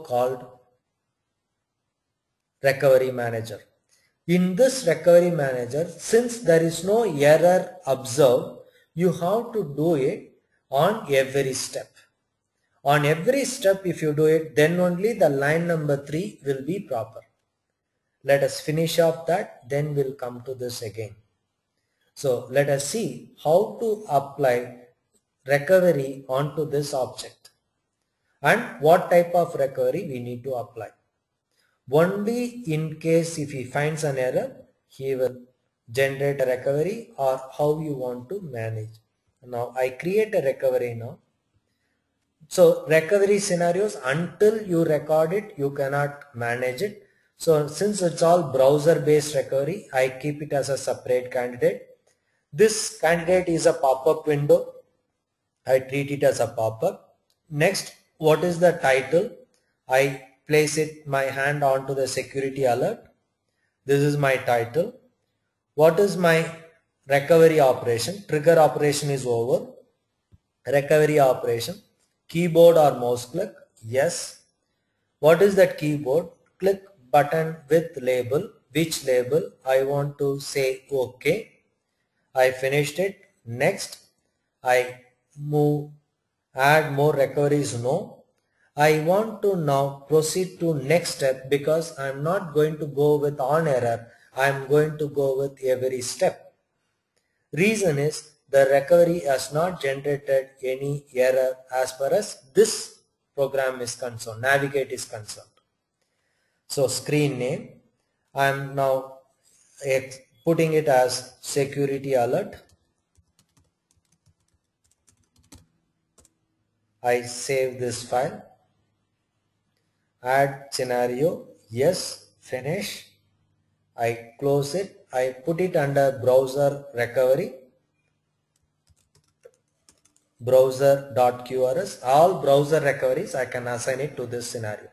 called recovery manager. In this recovery manager, since there is no error observed, you have to do it on every step. On every step, if you do it, then only the line number 3 will be proper. Let us finish off that, then we'll come to this again. So let us see how to apply recovery onto this object and what type of recovery we need to apply. Only in case if he finds an error, he will generate a recovery, or how you want to manage. Now I create a recovery now. So recovery scenarios, until you record it, you cannot manage it. So since it's all browser based recovery, I keep it as a separate candidate. This candidate is a pop-up window. I treat it as a pop-up. Next, what is the title? I place it my hand onto the security alert. This is my title. What is my recovery operation? Trigger operation is over. Recovery operation. Keyboard or mouse click? Yes. What is that keyboard? Click button with label. Which label? I want to say OK. I finished it. Next, I move, add more recoveries. No. I want to now proceed to next step, because I am not going to go with on error. I am going to go with every step. Reason is the recovery has not generated any error as far as this program is concerned, Navigate is concerned. So screen name, I am now putting it as security alert. I save this file. Add scenario, yes, finish. I close it. I put it under browser recovery, browser.qrs. All browser recoveries I can assign it to this scenario.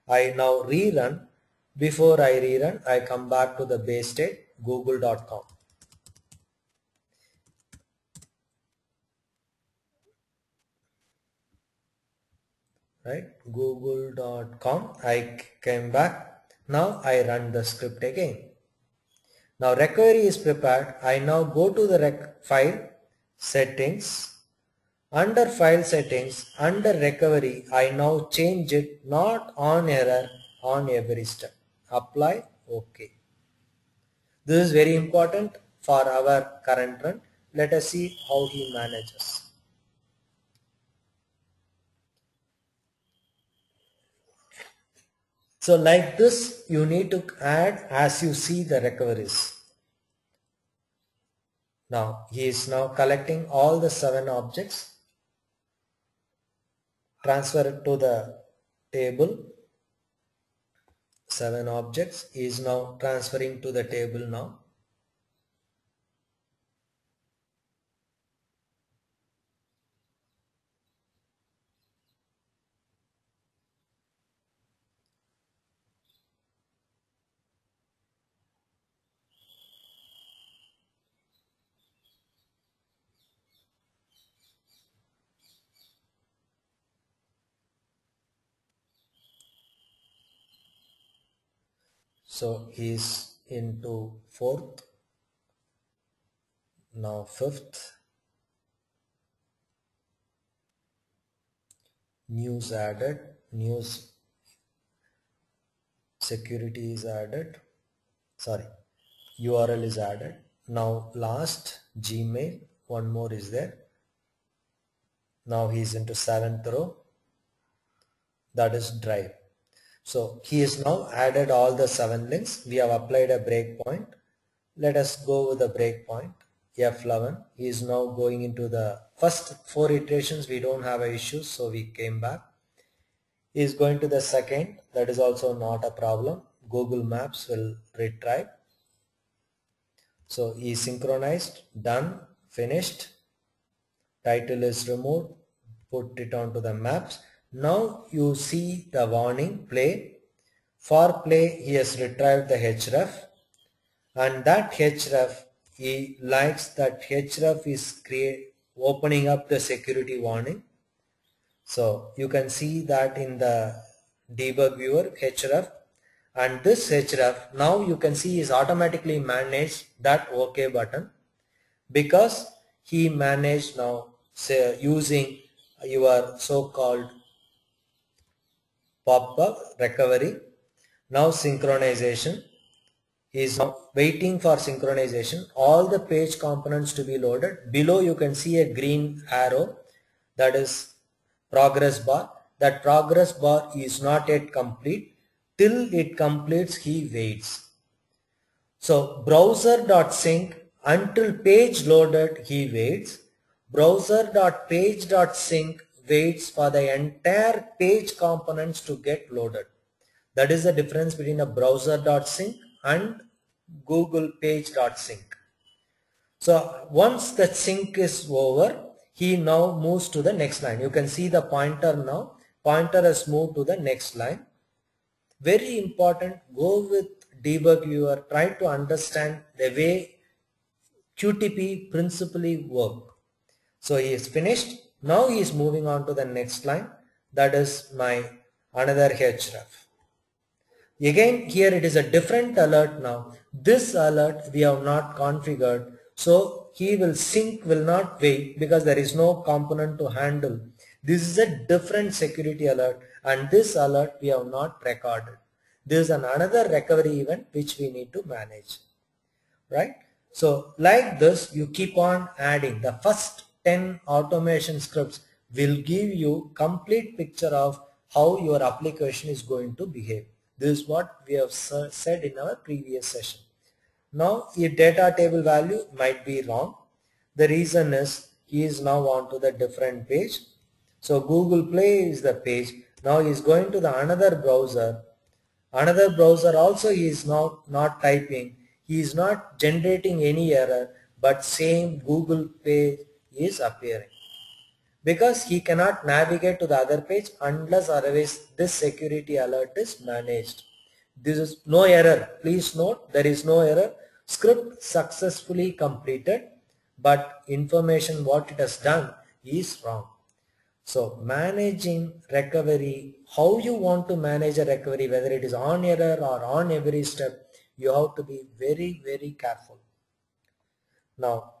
I now rerun. Before I rerun, I come back to the base state, google.com. Right, google.com. I came back. Now I run the script again. Now recovery is prepared. I now go to the file settings. Under file settings, under recovery, I now change it not on error, on every step. Apply, OK. This is very important for our current run. Let us see how he manages. So like this, you need to add as you see the recoveries. Now he is now collecting all the 7 objects, transfer it to the table. 7 objects is now transferring to the table now. So he is into 4th, now 5th, news added, news security is added, sorry, URL is added. Now last Gmail, one more is there. Now he is into 7th row, that is drive. So he has now added all the 7 links. We have applied a breakpoint. Let us go with the breakpoint. F11. He is now going into the first 4 iterations. We don't have a issue, so we came back. He is going to the second. That is also not a problem. Google Maps will retrieve. So he is synchronized. Done. Finished. Title is removed. Put it onto the maps. Now you see the warning play. For play, he has retrieved the href, and that href, he likes that href is opening up the security warning. So you can see that in the debug viewer href, and this href now you can see is automatically managed that OK button, because he managed now say using your so-called pop-up recovery. Now synchronization is now waiting for synchronization. All the page components to be loaded. Below you can see a green arrow, that is progress bar. That progress bar is not yet complete. Till it completes, he waits. So browser.sync, until page loaded, he waits. Browser.page.sync waits for the entire page components to get loaded. That is the difference between a browser.sync and Google page.sync. So once the sync is over, he now moves to the next line. You can see the pointer now. Pointer has moved to the next line. Very important, go with debug viewer, try to understand the way QTP principally work. So he is finished. Now he is moving on to the next line. That is my another href. Again here it is a different alert now. This alert we have not configured. So he will sync, will not wait, because there is no component to handle. This is a different security alert, and this alert we have not recorded. This is another recovery event which we need to manage. Right? So like this you keep on adding. The first 10 automation scripts will give you complete picture of how your application is going to behave. This is what we have said in our previous session. Now your data table value might be wrong. The reason is he is now on to the different page. So Google Play is the page. Now he is going to the another browser. Another browser also he is now not typing. He is not generating any error, but same Google page is appearing. Because he cannot navigate to the other page unless otherwise this security alert is managed. This is no error. Please note, there is no error. Script successfully completed, but information what it has done is wrong. So managing recovery, how you want to manage a recovery, whether it is on error or on every step, you have to be very, very careful. Now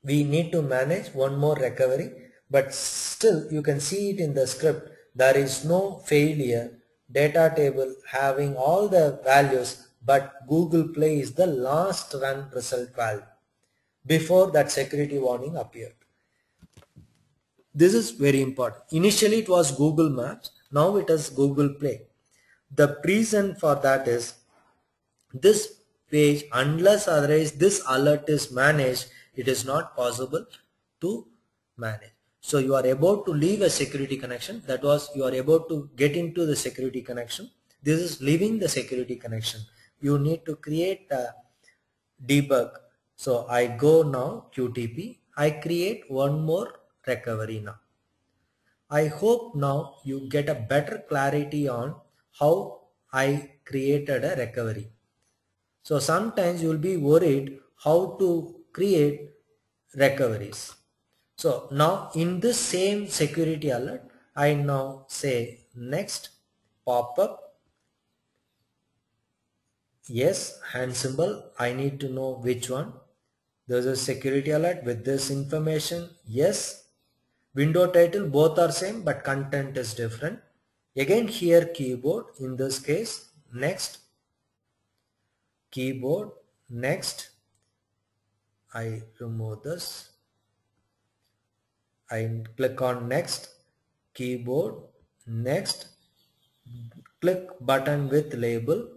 we need to manage one more recovery, but still you can see it in the script. There is no failure, data table having all the values, but Google Play is the last run result value before that security warning appeared. This is very important. Initially it was Google Maps, now it is Google Play. The reason for that is this page, unless otherwise this alert is managed, it is not possible to manage. So you are about to leave a security connection. That was you are about to get into the security connection. This is leaving the security connection. You need to create a debug. So I go now QTP. I create one more recovery now. I hope now you get a better clarity on how I created a recovery. So sometimes you will be worried how to create recoveries. So now in this same security alert, I now say next, pop-up, yes, hand symbol, I need to know which one. There's a security alert with this information, yes. Window title, both are same but content is different. Again here keyboard, in this case next, keyboard, next, I remove this, I click on next, keyboard, next, click button with label,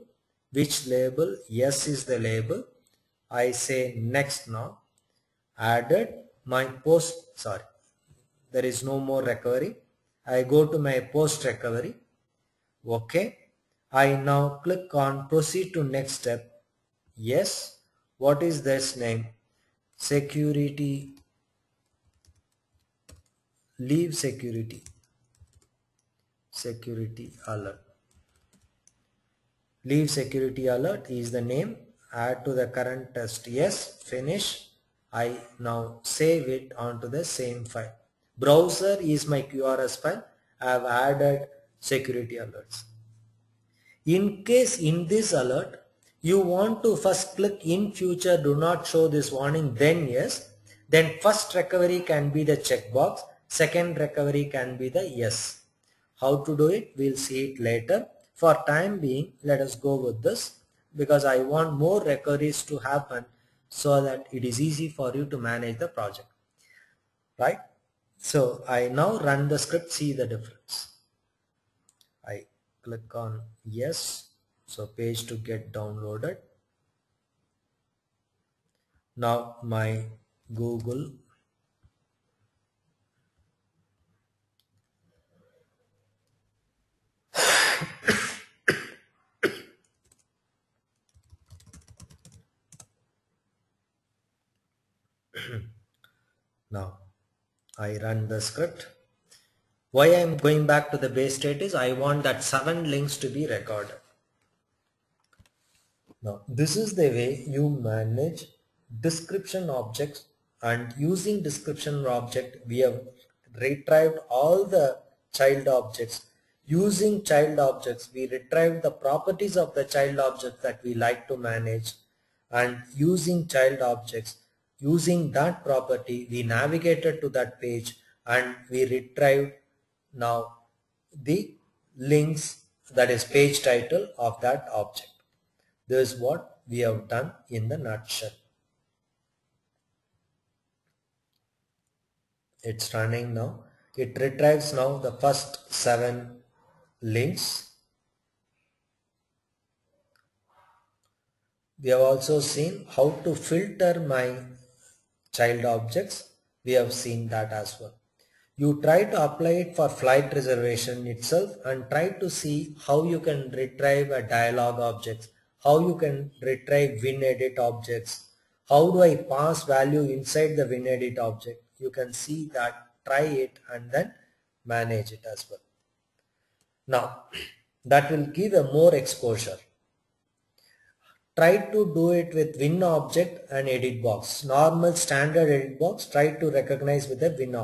which label, yes is the label, I say next now, added my post, sorry, there is no more recovery, I go to my post recovery, okay, I now click on proceed to next step, yes, what is this name, security, leave security alert, leave security alert is the name, add to the current test, yes, finish, I now save it onto the same file. Browser is my QRS file, I have added security alerts. In case in this alert, you want to first click in future do not show this warning, then yes, then first recovery can be the checkbox, second recovery can be the yes. How to do it? We'll see it later. For time being, let us go with this because I want more recoveries to happen so that it is easy for you to manage the project, right? So I now run the script, see the difference. I click on yes, so page to get downloaded. Now my Google now I run the script. Why I am going back to the base state is I want that 7 links to be recorded. Now this is the way you manage description objects, and using description object we have retrieved all the child objects. Using child objects we retrieved the properties of the child object that we like to manage, and using child objects, using that property we navigated to that page and we retrieved now the links, that is page title of that object. This is what we have done in the nutshell. It's running now. It retrieves now the first 7 links. We have also seen how to filter my child objects. We have seen that as well. You try to apply it for flight reservation itself and try to see how you can retrieve a dialog objects, how you can retrieve WinEdit objects, how do I pass value inside the WinEdit object. You can see that, try it and then manage it as well. Now that will give a more exposure. Try to do it with Win object and edit box. Normal standard edit box, try to recognize with a Win